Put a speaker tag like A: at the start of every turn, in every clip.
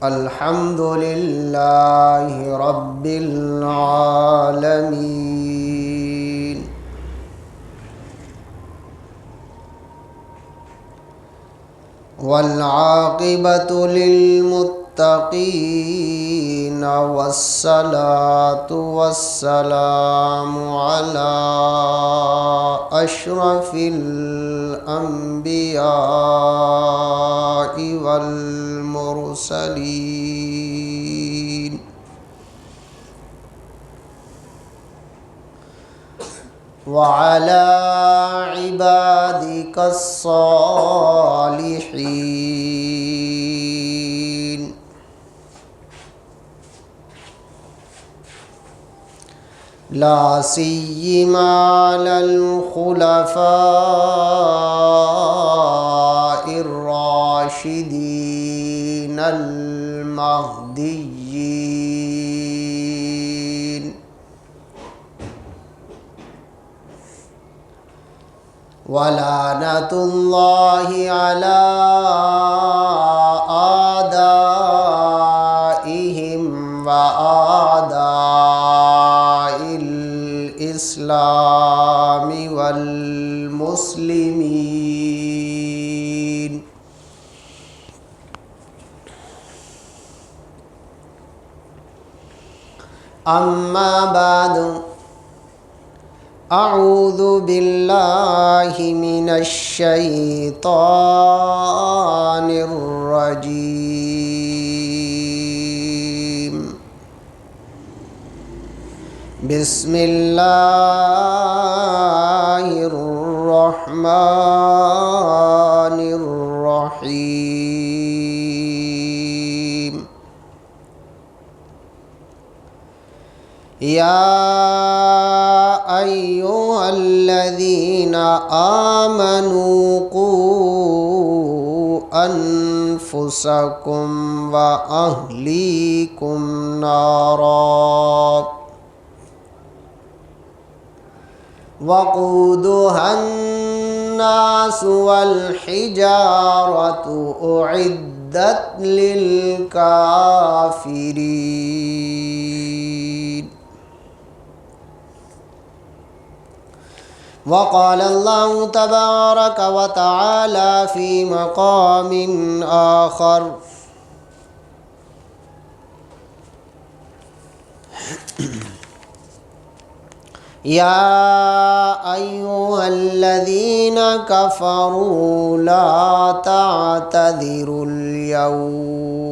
A: الحمد لله رب العالمين والعاقبة للمتقين والصلاة والسلام على أشرف الأنبياء والمرسلين وعلى عبادك الصالحين لا سيما على الخلفاء الراشدين المهديين ولعنة الله على أعدائهم وأعداء الإسلام والمسلمين أما بعد أعوذ بالله من الشيطان الرجيم بسم الله الرحمن الرحيم يا أيها الذين آمنوا قوا أنفسكم وأهليكم نارا وقودها الناس والحجارة أعدت للكافرين وقال الله تبارك وتعالى في مقام آخر يا أيها الذين كفروا لا تعتذروا اليوم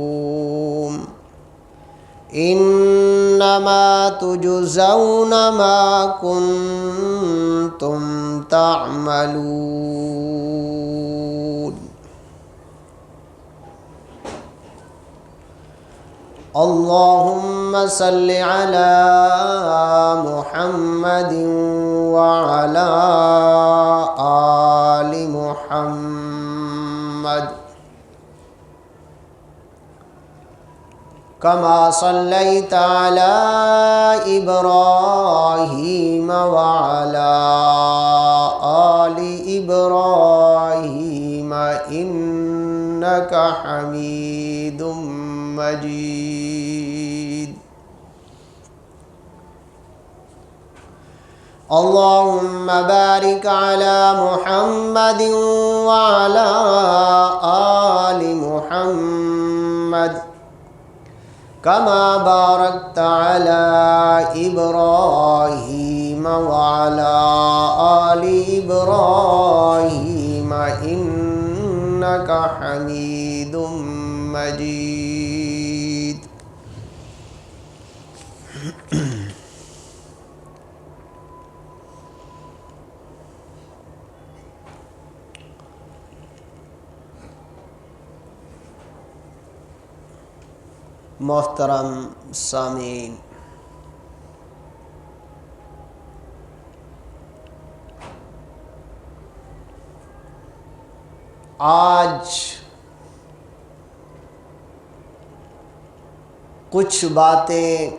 A: إنما تجزون ما كنتم تعملون اللهم صل على محمد وعلى آل محمد كما صليت على إبراهيم وعلى آل إبراهيم إنك حميد مجيد اللهم بارك على محمد وعلى آل محمد كما باركت على إبراهيم وعلى آل إبراهيم إنك حميد مجيد محترم سامعین، آج کچھ باتیں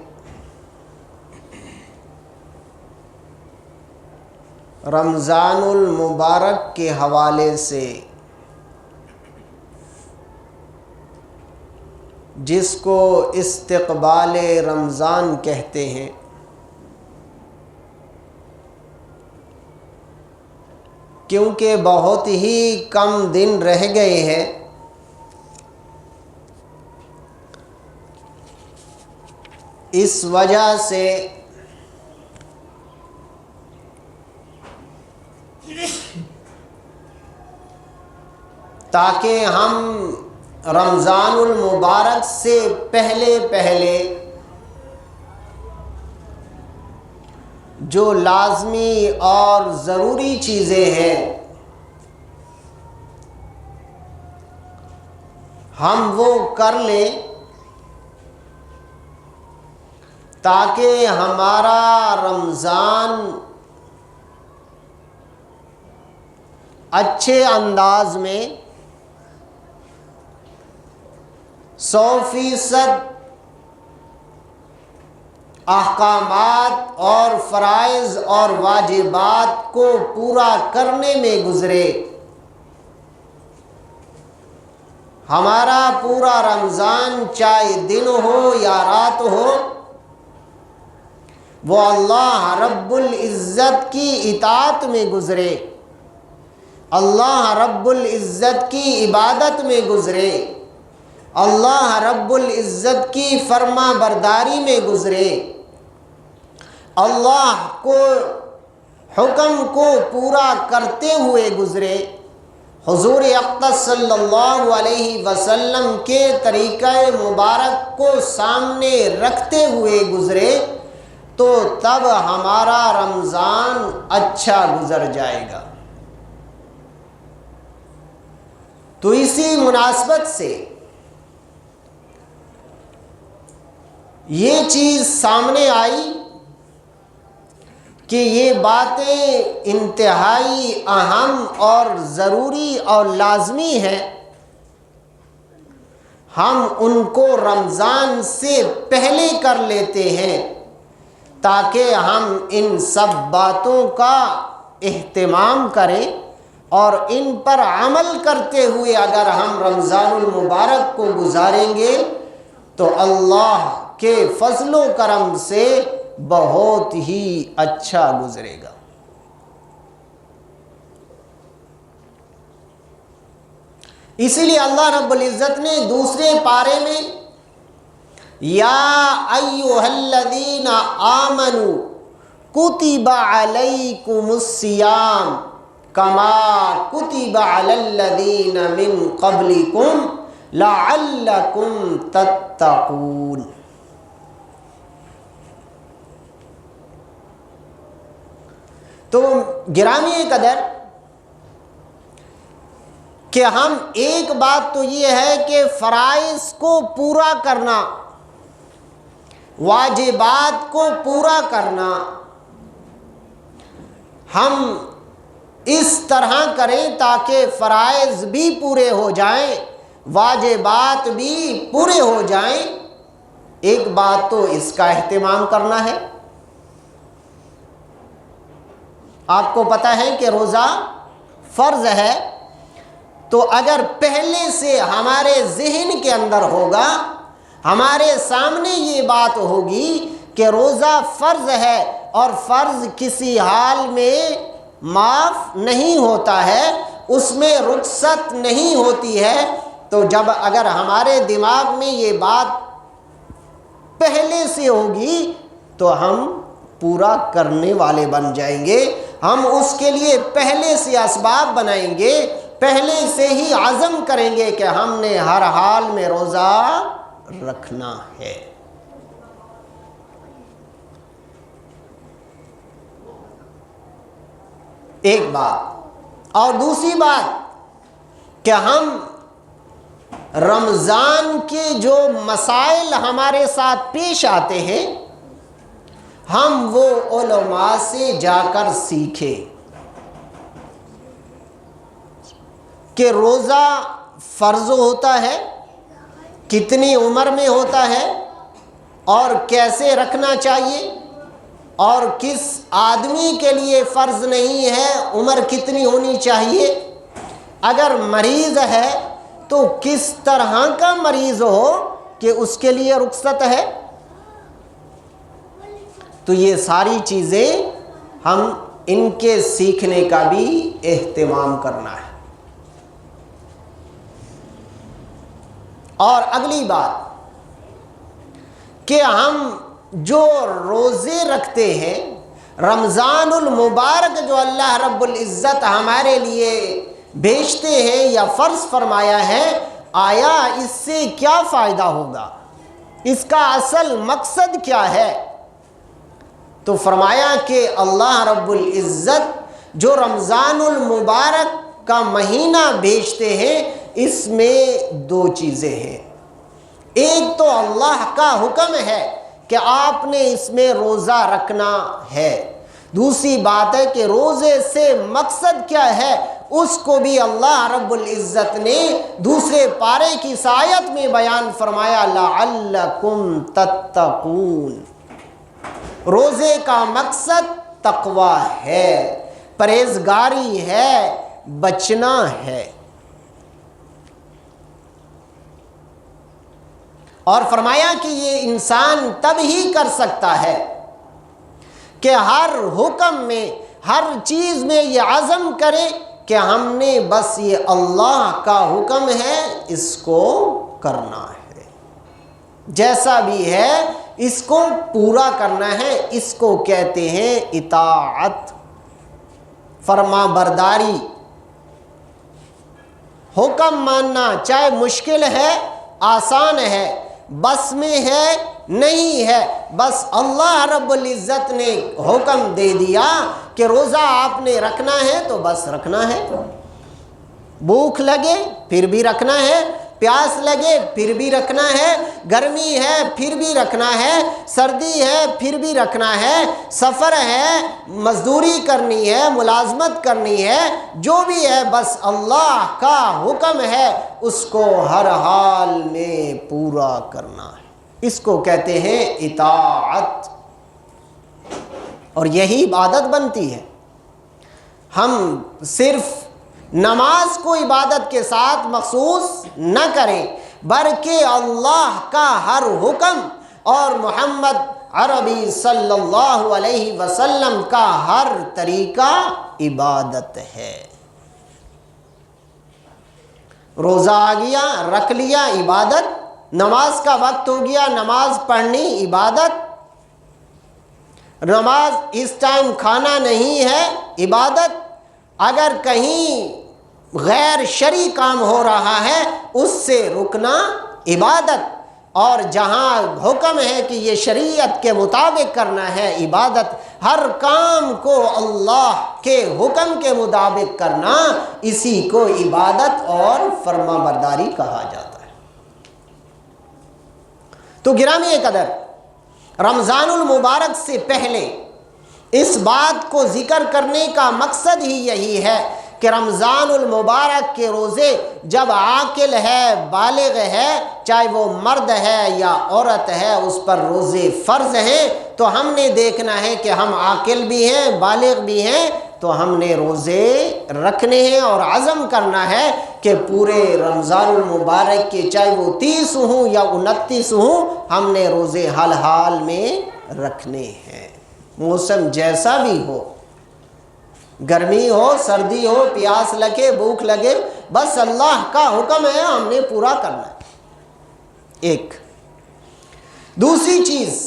A: رمضان المبارک کے حوالے سے جس کو استقبال رمضان کہتے ہیں، کیونکہ بہت ہی کم دن رہ گئے ہیں، اس وجہ سے تاکہ ہم رمضان المبارک سے پہلے جو لازمی اور ضروری چیزیں ہیں ہم وہ کر لیں، تاکہ ہمارا رمضان اچھے انداز میں 100% احکامات اور فرائض اور واجبات کو پورا کرنے میں گزرے۔ ہمارا پورا رمضان چاہے دن ہو یا رات ہو، وہ اللہ رب العزت کی اطاعت میں گزرے، اللہ رب العزت کی عبادت میں گزرے، اللہ رب العزت کی فرما برداری میں گزرے، اللہ کو حکم کو پورا کرتے ہوئے گزرے، حضور اقدس صلی اللہ علیہ وسلم کے طریقہ مبارک کو سامنے رکھتے ہوئے گزرے، تو تب ہمارا رمضان اچھا گزر جائے گا۔ تو اسی مناسبت سے یہ چیز سامنے آئی کہ یہ باتیں انتہائی اہم اور ضروری اور لازمی ہیں، ہم ان کو رمضان سے پہلے کر لیتے ہیں تاکہ ہم ان سب باتوں کا اہتمام کریں، اور ان پر عمل کرتے ہوئے اگر ہم رمضان المبارک کو گزاریں گے تو اللہ کے فضل و کرم سے بہت ہی اچھا گزرے گا۔ اسی لیے اللہ رب العزت نے دوسرے پارے میں یا ایھا الذین آمنوا کتب علیکم الصیام کما کتب علی الذین من قبلکم لعلکم تتقون۔ تو گرامی قدر کہ ہم ایک بات تو یہ ہے کہ فرائض کو پورا کرنا، واجبات کو پورا کرنا ہم اس طرح کریں تاکہ فرائض بھی پورے ہو جائیں، واجبات بھی پورے ہو جائیں۔ ایک بات تو اس کا اہتمام کرنا ہے۔ آپ کو پتہ ہے کہ روزہ فرض ہے، تو اگر پہلے سے ہمارے ذہن کے اندر ہوگا، ہمارے سامنے یہ بات ہوگی کہ روزہ فرض ہے اور فرض کسی حال میں معاف نہیں ہوتا ہے، اس میں رخصت نہیں ہوتی ہے، تو جب اگر ہمارے دماغ میں یہ بات پہلے سے ہوگی تو ہم پورا کرنے والے بن جائیں گے، ہم اس کے لیے پہلے سے اسباب بنائیں گے، پہلے سے ہی عزم کریں گے کہ ہم نے ہر حال میں روزہ رکھنا ہے۔ ایک بات، اور دوسری بات کہ ہم رمضان کے جو مسائل ہمارے ساتھ پیش آتے ہیں ہم وہ علماء سے جا کر سیکھیں کہ روزہ فرض ہوتا ہے، کتنی عمر میں ہوتا ہے اور کیسے رکھنا چاہیے، اور کس آدمی کے لیے فرض نہیں ہے، عمر کتنی ہونی چاہیے، اگر مریض ہے تو کس طرح کا مریض ہو کہ اس کے لیے رخصت ہے؟ تو یہ ساری چیزیں ہم ان کے سیکھنے کا بھی اہتمام کرنا ہے۔ اور اگلی بات کہ ہم جو روزے رکھتے ہیں، رمضان المبارک جو اللہ رب العزت ہمارے لیے بھیجتے ہیں یا فرض فرمایا ہے، آیا اس سے کیا فائدہ ہوگا؟ اس کا اصل مقصد کیا ہے؟ تو فرمایا کہ اللہ رب العزت جو رمضان المبارک کا مہینہ بھیجتے ہیں، اس میں دو چیزیں ہیں۔ ایک تو اللہ کا حکم ہے کہ آپ نے اس میں روزہ رکھنا ہے، دوسری بات ہے کہ روزے سے مقصد کیا ہے، اس کو بھی اللہ رب العزت نے دوسرے پارے کی آیت میں بیان فرمایا، لعلکم تتقون۔ روزے کا مقصد تقوی ہے، پرہیزگاری ہے، بچنا ہے۔ اور فرمایا کہ یہ انسان تب ہی کر سکتا ہے کہ ہر حکم میں، ہر چیز میں یہ عزم کرے کہ ہم نے بس یہ اللہ کا حکم ہے، اس کو کرنا ہے، جیسا بھی ہے اس کو پورا کرنا ہے۔ اس کو کہتے ہیں اطاعت، فرما برداری، حکم ماننا، چاہے مشکل ہے، آسان ہے، بس میں ہے، نہیں ہے، بس اللہ رب العزت نے حکم دے دیا کہ روزہ آپ نے رکھنا ہے تو بس رکھنا ہے۔ بھوک لگے پھر بھی رکھنا ہے، پیاس لگے پھر بھی رکھنا ہے، گرمی ہے پھر بھی رکھنا ہے، سردی ہے پھر بھی رکھنا ہے، سفر ہے، مزدوری کرنی ہے، ملازمت کرنی ہے، جو بھی ہے بس اللہ کا حکم ہے، اس کو ہر حال میں پورا کرنا ہے۔ اس کو کہتے ہیں اطاعت، اور یہی عبادت بنتی ہے۔ ہم صرف نماز کو عبادت کے ساتھ مخصوص نہ کریں، بلکہ اللہ کا ہر حکم اور محمد عربی صلی اللہ علیہ وسلم کا ہر طریقہ عبادت ہے۔ روزہ آ گیا، رکھ لیا، عبادت۔ نماز کا وقت ہو گیا، نماز پڑھنی، عبادت۔ نماز اس ٹائم کھانا نہیں ہے، عبادت۔ اگر کہیں غیر شرعی کام ہو رہا ہے اس سے رکنا، عبادت۔ اور جہاں حکم ہے کہ یہ شریعت کے مطابق کرنا ہے، عبادت۔ ہر کام کو اللہ کے حکم کے مطابق کرنا، اسی کو عبادت اور فرما برداری کہا جاتا ہے۔ تو گرامی قدر، رمضان المبارک سے پہلے اس بات کو ذکر کرنے کا مقصد ہی یہی ہے کہ رمضان المبارک کے روزے جب عاقل ہے، بالغ ہے، چاہے وہ مرد ہے یا عورت ہے، اس پر روزے فرض ہیں، تو ہم نے دیکھنا ہے کہ ہم عاقل بھی ہیں، بالغ بھی ہیں، تو ہم نے روزے رکھنے ہیں اور عزم کرنا ہے کہ پورے رمضان المبارک کے چاہے وہ 30 ہوں یا 29 ہوں، ہم نے روزے حال حال میں رکھنے ہیں، موسم جیسا بھی ہو، گرمی ہو، سردی ہو، پیاس لگے، بھوک لگے، بس اللہ کا حکم ہے، ہم نے پورا کرنا ہے۔ ایک دوسری چیز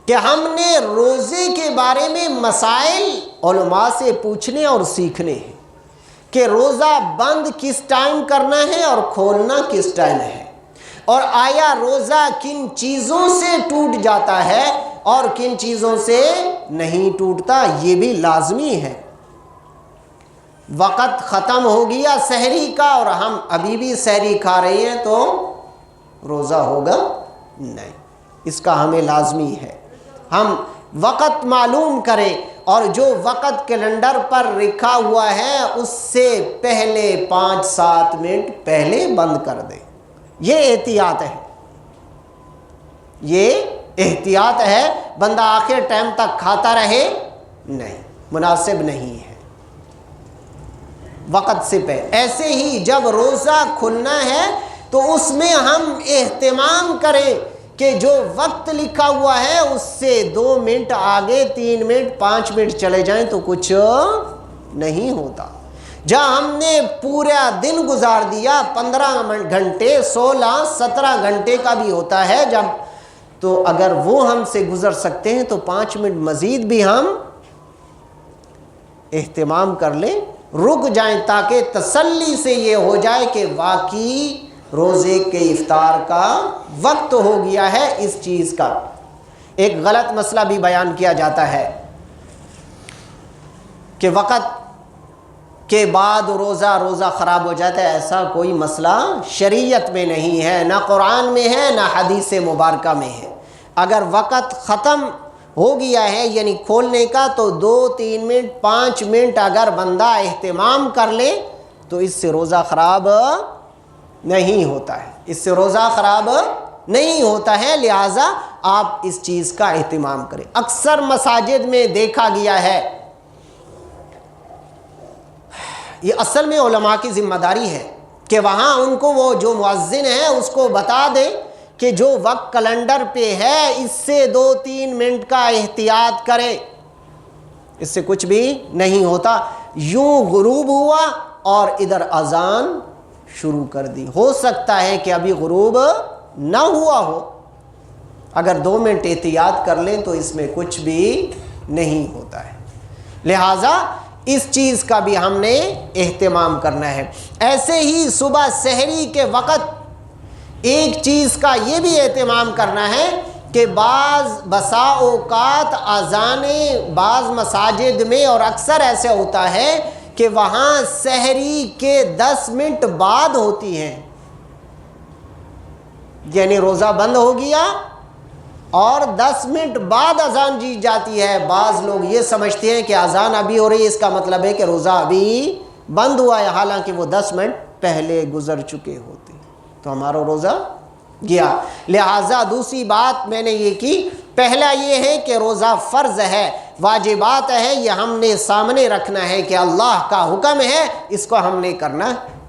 A: کہ ہم نے روزے کے بارے میں مسائل علماء سے پوچھنے اور سیکھنے ہیں کہ روزہ بند کس ٹائم کرنا ہے اور کھولنا کس ٹائم ہے، اور آیا روزہ کن چیزوں سے ٹوٹ جاتا ہے اور کن چیزوں سے نہیں ٹوٹتا، یہ بھی لازمی ہے۔ وقت ختم ہو گیا سحری کا اور ہم ابھی بھی سحری کھا رہے ہیں تو روزہ ہوگا نہیں، اس کا ہمیں لازمی ہے ہم وقت معلوم کریں، اور جو وقت کیلنڈر پر لکھا ہوا ہے اس سے پہلے 5-7 منٹ پہلے بند کر دیں۔ یہ احتیاط ہے، یہ احتیاط ہے، بندہ آخر ٹائم تک کھاتا رہے، نہیں، مناسب نہیں ہے، وقت سے پہلے۔ ایسے ہی جب روزہ کھلنا ہے تو اس میں ہم اہتمام کریں کہ جو وقت لکھا ہوا ہے اس سے 2 منٹ آگے 3 منٹ 5 منٹ چلے جائیں تو کچھ نہیں ہوتا۔ جہاں ہم نے پورا دن گزار دیا 15 گھنٹے 16-17 گھنٹے کا بھی ہوتا ہے جب، تو اگر وہ ہم سے گزر سکتے ہیں تو 5 منٹ مزید بھی ہم اہتمام کر لیں، رک جائیں، تاکہ تسلی سے یہ ہو جائے کہ واقعی روزے کے افطار کا وقت ہو گیا ہے۔ اس چیز کا ایک غلط مسئلہ بھی بیان کیا جاتا ہے کہ وقت کے بعد روزہ خراب ہو جاتا ہے۔ ایسا کوئی مسئلہ شریعت میں نہیں ہے، نہ قرآن میں ہے نہ حدیث مبارکہ میں ہے۔ اگر وقت ختم ہو گیا ہے یعنی کھولنے کا، تو 2-3 منٹ 5 منٹ اگر بندہ اہتمام کر لے تو اس سے روزہ خراب نہیں ہوتا ہے، اس سے روزہ خراب نہیں ہوتا ہے۔ لہٰذا آپ اس چیز کا اہتمام کریں۔ اکثر مساجد میں دیکھا گیا ہے، یہ اصل میں علماء کی ذمہ داری ہے کہ وہاں ان کو وہ جو مؤذن ہے اس کو بتا دے کہ جو وقت کیلنڈر پہ ہے اس سے 2-3 منٹ کا احتیاط کرے، اس سے کچھ بھی نہیں ہوتا۔ یوں غروب ہوا اور ادھر اذان شروع کر دی، ہو سکتا ہے کہ ابھی غروب نہ ہوا ہو، اگر 2 منٹ احتیاط کر لیں تو اس میں کچھ بھی نہیں ہوتا ہے۔ لہٰذا اس چیز کا بھی ہم نے اہتمام کرنا ہے۔ ایسے ہی صبح سحری کے وقت ایک چیز کا یہ بھی اہتمام کرنا ہے کہ بسا اوقات اذانیں بعض مساجد میں اور اکثر ایسے ہوتا ہے کہ وہاں سحری کے 10 منٹ بعد ہوتی ہیں، یعنی روزہ بند ہو گیا اور 10 منٹ بعد اذان دی جاتی ہے۔ بعض لوگ یہ سمجھتے ہیں کہ اذان ابھی ہو رہی ہے، اس کا مطلب ہے کہ روزہ ابھی بند ہوا ہے، حالانکہ وہ 10 منٹ پہلے گزر چکے ہوتے، تو ہمارا روزہ گیا۔ لہٰذا دوسری بات میں نے یہ کی، پہلا یہ ہے کہ روزہ فرض ہے، واجبات ہے، یہ ہم نے سامنے رکھنا ہے کہ اللہ کا حکم ہے، اس کو ہم نے کرنا ہے۔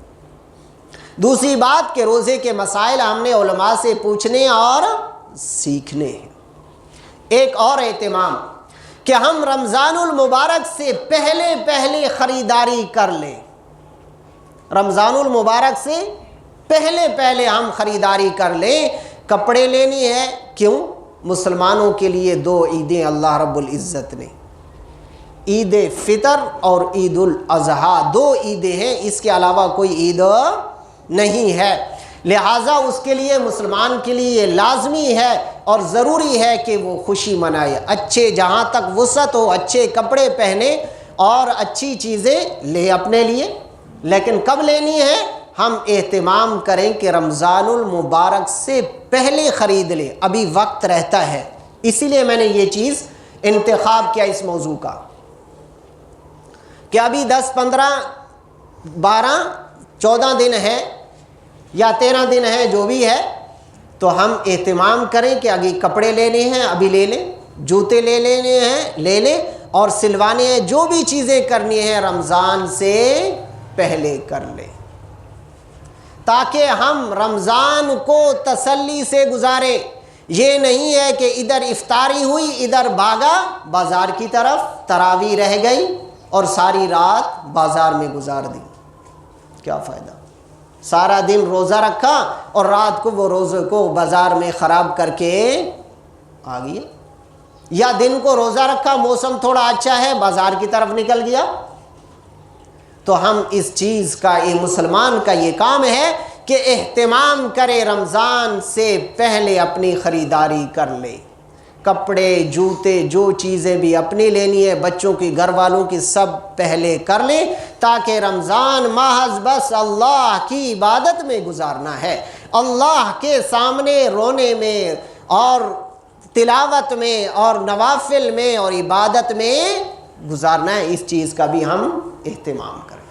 A: دوسری بات کہ روزے کے مسائل ہم نے علماء سے پوچھنے اور سیکھنے ہیں۔ ایک اور اہتمام کہ ہم رمضان المبارک سے پہلے خریداری کر لیں، رمضان المبارک سے پہلے ہم خریداری کر لیں۔ کپڑے لینی ہے، کیوں؟ مسلمانوں کے لیے 2 عیدیں اللہ رب العزت نے، عید فطر اور عید الاضحیٰ، 2 عیدیں ہیں، اس کے علاوہ کوئی عید نہیں ہے۔ لہٰذا اس کے لیے مسلمان کے لیے یہ لازمی ہے اور ضروری ہے کہ وہ خوشی منائے، اچھے جہاں تک وسعت ہو اچھے کپڑے پہنے اور اچھی چیزیں لے اپنے لیے۔ لیکن کب لینی ہے؟ ہم اہتمام کریں کہ رمضان المبارک سے پہلے خرید لیں، ابھی وقت رہتا ہے۔ اسی لیے میں نے یہ چیز انتخاب کیا اس موضوع کا کہ ابھی 10 15 12 14 دن ہے یا 13 دن ہے، جو بھی ہے، تو ہم اہتمام کریں کہ ابھی کپڑے لینے ہیں ابھی لے لیں، جوتے لے لینے ہیں لے لیں، اور سلوانے ہیں، جو بھی چیزیں کرنی ہیں رمضان سے پہلے کر لیں، تاکہ ہم رمضان کو تسلی سے گزاریں۔ یہ نہیں ہے کہ ادھر افطاری ہوئی ادھر بھاگا بازار کی طرف، تراویح رہ گئی اور ساری رات بازار میں گزار دی، کیا فائدہ؟ سارا دن روزہ رکھا اور رات کو وہ روزے کو بازار میں خراب کر کے آ گیا، یا دن کو روزہ رکھا، موسم تھوڑا اچھا ہے، بازار کی طرف نکل گیا۔ تو ہم اس چیز کا، یہ مسلمان کا یہ کام ہے کہ اہتمام کرے، رمضان سے پہلے اپنی خریداری کر لے، کپڑے جوتے جو چیزیں بھی اپنی لینی ہے، بچوں کی گھر والوں کی سب پہلے کر لیں، تاکہ رمضان محض بس اللہ کی عبادت میں گزارنا ہے، اللہ کے سامنے رونے میں اور تلاوت میں اور نوافل میں اور عبادت میں گزارنا ہے۔ اس چیز کا بھی ہم اہتمام کریں۔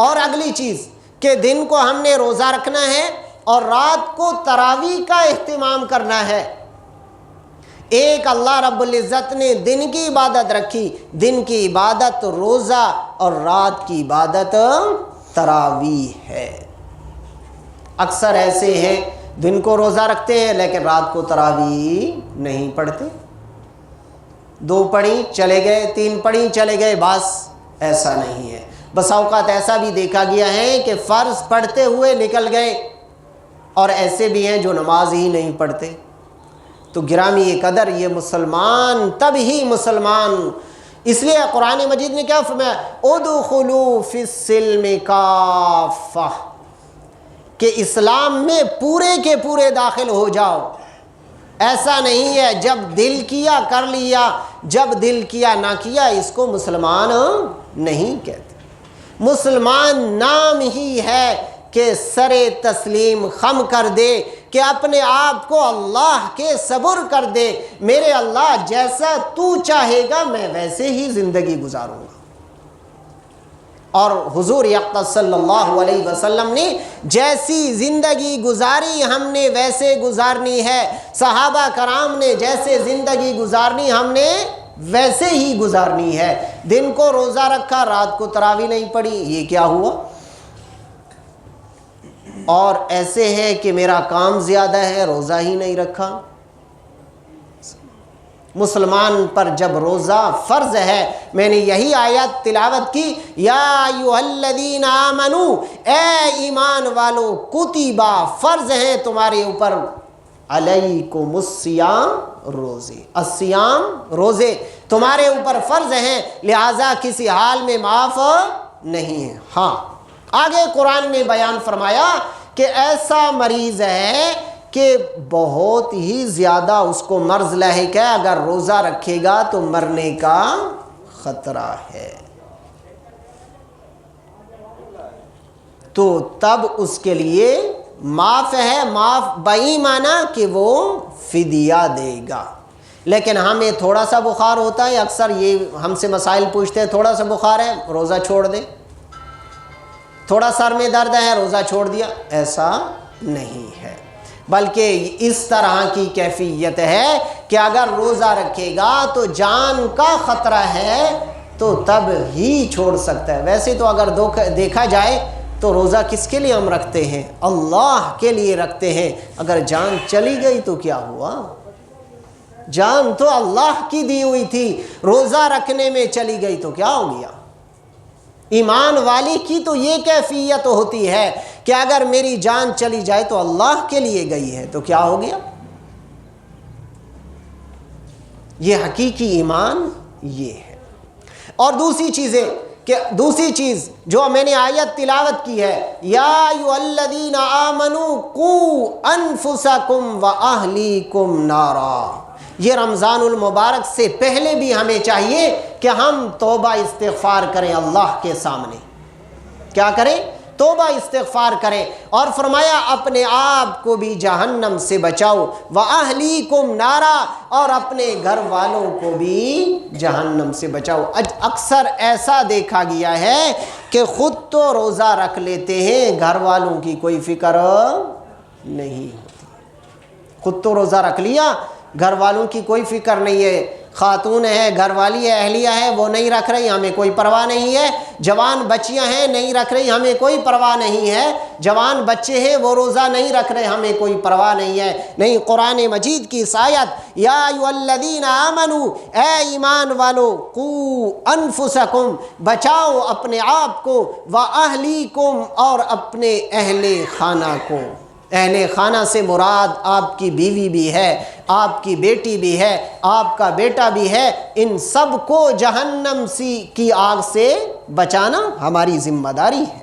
A: اور اگلی چیز کہ دن کو ہم نے روزہ رکھنا ہے اور رات کو تراویح کا اہتمام کرنا ہے۔ ایک اللہ رب العزت نے دن کی عبادت رکھی، دن کی عبادت روزہ اور رات کی عبادت تراویح ہے۔ اکثر ایسے ہیں دن کو روزہ رکھتے ہیں لیکن رات کو تراویح نہیں پڑھتے، 2 پڑھی چلے گئے، 3 پڑھی چلے گئے، بس ایسا نہیں ہے۔ بس اوقات ایسا بھی دیکھا گیا ہے کہ فرض پڑھتے ہوئے نکل گئے، اور ایسے بھی ہیں جو نماز ہی نہیں پڑھتے۔ تو گرامی قدر یہ مسلمان تب ہی مسلمان، اس لیے قرآن مجید نے کیا فرمایا، ادخلوا فی السلم کافہ، کہ اسلام میں پورے کے پورے داخل ہو جاؤ۔ ایسا نہیں ہے جب دل کیا کر لیا، جب دل کیا نہ کیا، اس کو مسلمان نہیں کہتے۔ مسلمان نام ہی ہے کہ سر تسلیم خم کر دے، کہ اپنے آپ کو اللہ کے صبر کر دے، میرے اللہ جیسا تو چاہے گا میں ویسے ہی زندگی گزاروں گا۔ اور حضور اقدس صلی اللہ علیہ وسلم نے جیسی زندگی گزاری ہم نے ویسے گزارنی ہے، صحابہ کرام نے جیسے زندگی گزارنی ہم نے ویسے ہی گزارنی ہے۔ دن کو روزہ رکھا، رات کو تراویح نہیں پڑھی، یہ کیا ہوا؟ اور ایسے ہے کہ میرا کام زیادہ ہے، روزہ ہی نہیں رکھا۔ مسلمان پر جب روزہ فرض ہے، میں نے یہی آیت تلاوت کی، یا ایھا الذین آمنوا، اے ایمان والو، کتبہ فرض ہیں تمہارے اوپر، علیکم الصیام، روزے، الصیام روزے تمہارے اوپر فرض ہیں، لہذا کسی حال میں معاف نہیں ہے۔ ہاں آگے قرآن میں بیان فرمایا کہ ایسا مریض ہے کہ بہت ہی زیادہ اس کو مرض لاحق ہے، اگر روزہ رکھے گا تو مرنے کا خطرہ ہے، تو تب اس کے لیے معاف ہے، معاف بئی معنی کہ وہ فدیہ دے گا۔ لیکن ہمیں تھوڑا سا بخار ہوتا ہے، اکثر یہ ہم سے مسائل پوچھتے ہیں، تھوڑا سا بخار ہے روزہ چھوڑ دیں، تھوڑا سر میں درد ہے روزہ چھوڑ دیا، ایسا نہیں ہے، بلکہ اس طرح کی کیفیت ہے کہ اگر روزہ رکھے گا تو جان کا خطرہ ہے تو تب ہی چھوڑ سکتا ہے۔ ویسے تو اگر دیکھا جائے تو روزہ کس کے لیے ہم رکھتے ہیں؟ اللہ کے لیے رکھتے ہیں۔ اگر جان چلی گئی تو کیا ہوا؟ جان تو اللہ کی دی ہوئی تھی، روزہ رکھنے میں چلی گئی تو کیا ہو گیا؟ ایمان والی کی تو یہ کیفیت ہوتی ہے کہ اگر میری جان چلی جائے تو اللہ کے لیے گئی ہے، تو کیا ہو گیا؟ یہ حقیقی ایمان یہ ہے۔ اور دوسری چیز جو میں نے آیت تلاوت کی ہے، یا ایھا الذین آمنوا قوا انفسکم واہلیکم نارا، یہ رمضان المبارک سے پہلے بھی ہمیں چاہیے کہ ہم توبہ استغفار کریں اللہ کے سامنے۔ کیا کریں؟ توبہ استغفار کریں، اور فرمایا اپنے آپ کو بھی جہنم سے بچاؤ، وَأَهْلِيكُمْ نَارًا، اور اپنے گھر والوں کو بھی جہنم سے بچاؤ۔ اکثر ایسا دیکھا گیا ہے کہ خود تو روزہ رکھ لیتے ہیں، گھر والوں کی کوئی فکر نہیں ہوتی۔ خود تو روزہ رکھ لیا، گھر والوں کی کوئی فکر نہیں ہے، خاتون ہے، گھر والی ہے، اہلیہ ہے، وہ نہیں رکھ رہی، ہمیں کوئی پرواہ نہیں ہے، جوان بچیاں ہیں نہیں رکھ رہی، ہمیں کوئی پرواہ نہیں ہے، جوان بچے ہیں وہ روزہ نہیں رکھ رہے، ہمیں کوئی پرواہ نہیں ہے۔ نہیں، قرآن مجید کی اس آیت، یا ایھا الذین آمنوا، اے ایمان والو، قوا انفسکم، بچاؤ اپنے آپ کو، واہلیکم، اور اپنے اہل خانہ کو۔ اہل خانہ سے مراد آپ کی بیوی بھی ہے، آپ کی بیٹی بھی ہے، آپ کا بیٹا بھی ہے، ان سب کو جہنم کی آگ سے بچانا ہماری ذمہ داری ہے۔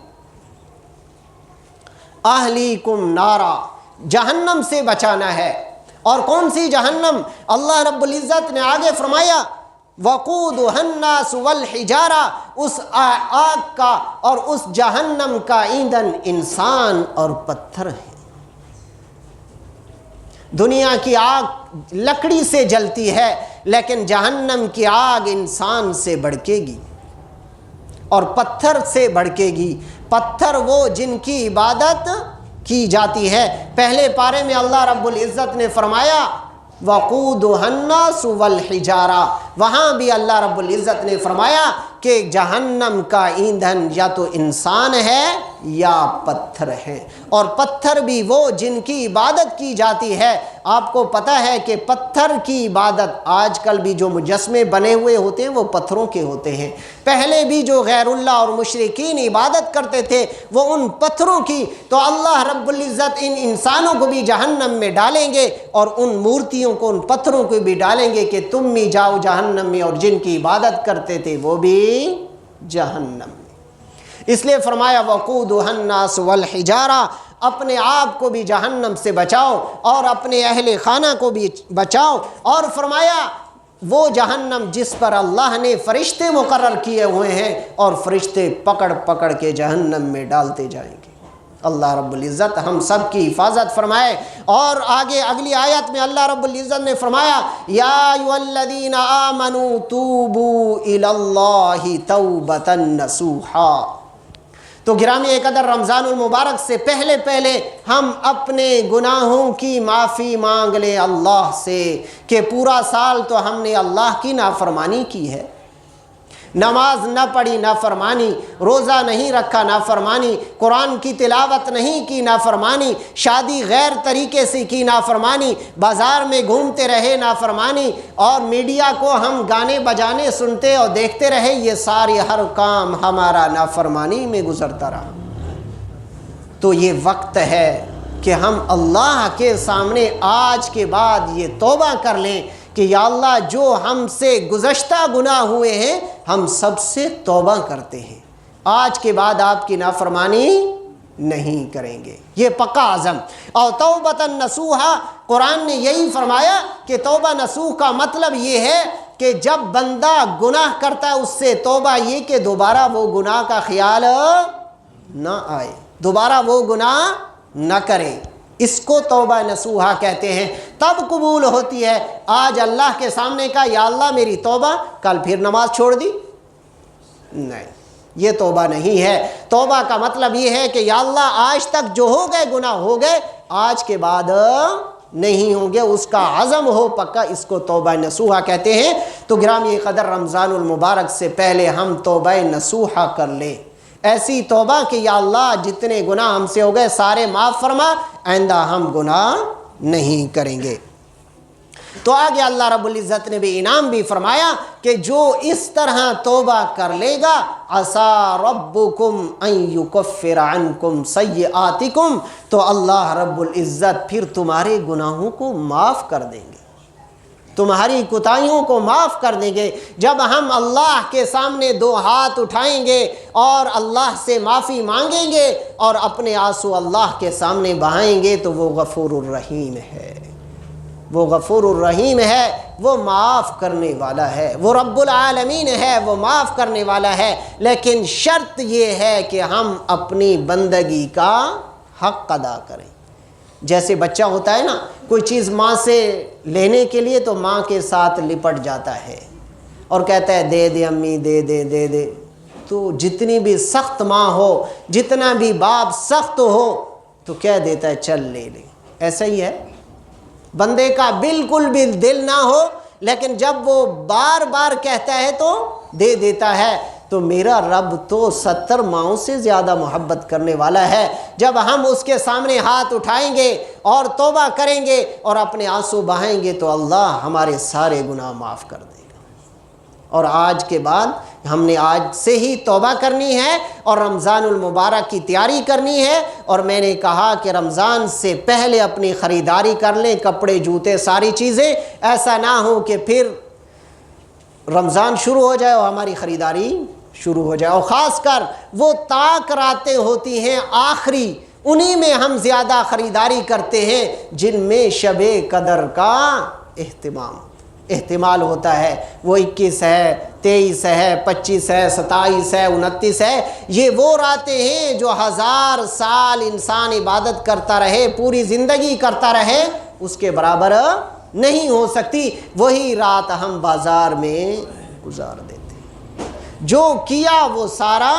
A: اہلیکم نارا، جہنم سے بچانا ہے۔ اور کون سی جہنم؟ اللہ رب العزت نے آگے فرمایا، وقودها الناس والحجارہ، اس آگ کا اور اس جہنم کا ایندھن انسان اور پتھر ہے۔ دنیا کی آگ لکڑی سے جلتی ہے، لیکن جہنم کی آگ انسان سے بھڑکے گی اور پتھر سے بھڑکے گی۔ پتھر وہ جن کی عبادت کی جاتی ہے۔ پہلے پارے میں اللہ رب العزت نے فرمایا وَقُودُهَا النَّاسُ وَالْحِجَارَةُ، وہاں بھی اللہ رب العزت نے فرمایا کہ جہنم کا ایندھن یا تو انسان ہے یا پتھر ہے، اور پتھر بھی وہ جن کی عبادت کی جاتی ہے۔ آپ کو پتہ ہے کہ پتھر کی عبادت آج کل بھی جو مجسمے بنے ہوئے ہوتے ہیں وہ پتھروں کے ہوتے ہیں۔ پہلے بھی جو غیر اللہ اور مشرکین عبادت کرتے تھے وہ ان پتھروں کی، تو اللہ رب العزت ان انسانوں کو بھی جہنم میں ڈالیں گے اور ان مورتیوں کو، ان پتھروں کو بھی ڈالیں گے کہ تم بھی جاؤ جہنم میں، اور جن کی عبادت کرتے تھے وہ بھی جہنم میں۔ اس لیے فرمایا وقودها الناس والحجارہ، اپنے آپ کو بھی جہنم سے بچاؤ اور اپنے اہل خانہ کو بھی بچاؤ، اور فرمایا وہ جہنم جس پر اللہ نے فرشتے مقرر کیے ہوئے ہیں، اور فرشتے پکڑ پکڑ کے جہنم میں ڈالتے جائیں گے۔ اللہ رب العزت ہم سب کی حفاظت فرمائے۔ اور آگے اگلی آیت میں اللہ رب العزت نے فرمایا یا ایھا الذین آمنوا توبوا الی اللہ توبۃ نصوحا۔ تو گرامی قدر، رمضان المبارک سے پہلے ہم اپنے گناہوں کی معافی مانگ لیں اللہ سے، کہ پورا سال تو ہم نے اللہ کی نافرمانی کی ہے، نماز نہ پڑھی نافرمانی، روزہ نہیں رکھا نافرمانی، قرآن کی تلاوت نہیں کی نافرمانی، شادی غیر طریقے سے کی نافرمانی، بازار میں گھومتے رہے نافرمانی، اور میڈیا کو ہم گانے بجانے سنتے اور دیکھتے رہے، یہ سارے ہر کام ہمارا نافرمانی میں گزرتا رہا۔ تو یہ وقت ہے کہ ہم اللہ کے سامنے آج کے بعد یہ توبہ کر لیں کہ یا اللہ جو ہم سے گزشتہ گناہ ہوئے ہیں ہم سب سے توبہ کرتے ہیں، آج کے بعد آپ کی نافرمانی نہیں کریں گے، یہ پکا عزم۔ اور توبۃ نصوحا، قرآن نے یہی فرمایا کہ توبہ نصوح کا مطلب یہ ہے کہ جب بندہ گناہ کرتا ہے اس سے توبہ یہ کہ دوبارہ وہ گناہ کا خیال نہ آئے، دوبارہ وہ گناہ نہ کرے، اس کو توبہ نصوحا کہتے ہیں۔ تب قبول ہوتی ہے۔ آج اللہ کے سامنے کا یا اللہ میری توبہ، کل پھر نماز چھوڑ دی، نہیں، یہ توبہ نہیں ہے۔ توبہ کا مطلب یہ ہے کہ یا اللہ آج تک جو ہو گئے گناہ ہو گئے، آج کے بعد نہیں ہوں گے، اس کا عزم ہو پکا، اس کو توبہ نصوحا کہتے ہیں۔ تو گرامی قدر، رمضان المبارک سے پہلے ہم توبہ نصوحا کر لیں، ایسی توبہ کہ یا اللہ جتنے گناہ ہم سے ہو گئے سارے معاف فرما، آئندہ ہم گناہ نہیں کریں گے۔ تو آگے اللہ رب العزت نے بھی انعام بھی فرمایا کہ جو اس طرح توبہ کر لے گا عسیٰ ربکم ان یکفر عنکم سیئاتکم، تو اللہ رب العزت پھر تمہارے گناہوں کو معاف کر دیں گے، تمہاری کوتاہیوں کو معاف کر دیں گے۔ جب ہم اللہ کے سامنے دو ہاتھ اٹھائیں گے اور اللہ سے معافی مانگیں گے اور اپنے آنسو اللہ کے سامنے بہائیں گے تو وہ غفور الرحیم ہے، وہ غفور الرحیم ہے، وہ معاف کرنے والا ہے، وہ رب العالمین ہے، وہ معاف کرنے والا ہے۔ لیکن شرط یہ ہے کہ ہم اپنی بندگی کا حق ادا کریں۔ جیسے بچہ ہوتا ہے نا، کوئی چیز ماں سے لینے کے لیے تو ماں کے ساتھ لپٹ جاتا ہے اور کہتا ہے دے دے امی، دے دے دے دے۔ تو جتنی بھی سخت ماں ہو، جتنا بھی باپ سخت ہو تو کہہ دیتا ہے چل لے لے۔ ایسا ہی ہے، بندے کا بالکل بھی دل نہ ہو لیکن جب وہ بار بار کہتا ہے تو دے دیتا ہے۔ تو میرا رب تو 70 ماؤں سے زیادہ محبت کرنے والا ہے۔ جب ہم اس کے سامنے ہاتھ اٹھائیں گے اور توبہ کریں گے اور اپنے آنسو بہائیں گے تو اللہ ہمارے سارے گناہ معاف کر دے گا۔ اور آج کے بعد ہم نے آج سے ہی توبہ کرنی ہے اور رمضان المبارک کی تیاری کرنی ہے۔ اور میں نے کہا کہ رمضان سے پہلے اپنی خریداری کر لیں، کپڑے، جوتے، ساری چیزیں، ایسا نہ ہو کہ پھر رمضان شروع ہو جائے اور ہماری خریداری شروع ہو جائے۔ اور خاص کر وہ طاق راتیں ہوتی ہیں آخری، انہی میں ہم زیادہ خریداری کرتے ہیں جن میں شب قدر کا احتمال ہوتا ہے۔ وہ 21 ہے، 23 ہے، 25 ہے، 27 ہے، 29 ہے۔ یہ وہ راتیں ہیں جو 1000 سال انسان عبادت کرتا رہے، پوری زندگی کرتا رہے، اس کے برابر نہیں ہو سکتی۔ وہی رات ہم بازار میں گزار دیتے، جو کیا وہ سارا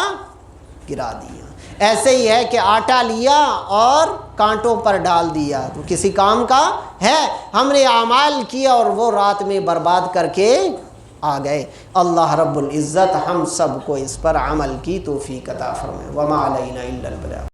A: گرا دیا۔ ایسے ہی ہے کہ آٹا لیا اور کانٹوں پر ڈال دیا تو کسی کام کا ہے؟ ہم نے اعمال کیا اور وہ رات میں برباد کر کے آ گئے۔ اللہ رب العزت ہم سب کو اس پر عمل کی توفیق عطا فرمائے۔ وما علینا الا البلاغ۔